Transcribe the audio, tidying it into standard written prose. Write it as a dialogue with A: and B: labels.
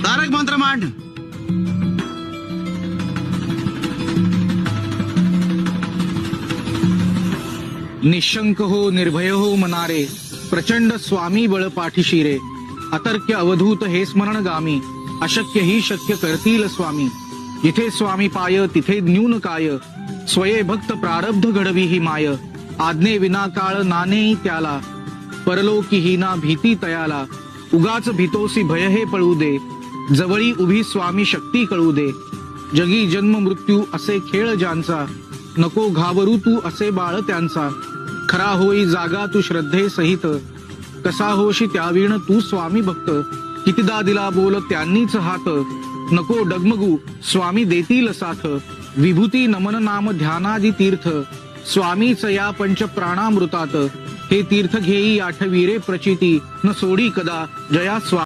A: तारक मंत्र मांड.
B: निशंक हो निर्भय हो मनारे, प्रचंड स्वामी बळ पाठीशी रे. अतर्क्य अवधूत हे स्मरण गामी, अशक्य ही शक्य करतील स्वामी. जिथे स्वामी पाय तिथे न्यून काय, स्वये भक्त प्रारब्ध घडवी ही माय. आज्ञे विना काळ नाने त्याला, परलोकी ही ना भीती तयाला. उगाच भीतोसी भय हे पळू दे, जवळी उभी स्वामी शक्ती कळू दे. जगी जन्म मृत्यू असे खेळ ज्यांचा, नको घाबरू तू असे बाळ त्यांचा. खरा होई जागा तू श्रद्धे सहित, कसा होशी त्याविण तू स्वामी भक्त. कितीदा दिला बोल त्यांनीच हात, नको डगमगू स्वामी देतील साथ. विभूती नमन नाम ध्यानादी तीर्थ, स्वामीच या पंच प्राणामृतात. हे तीर्थ घेई आठवी रे प्रचिती, न सोडी कदा जया स्वामी.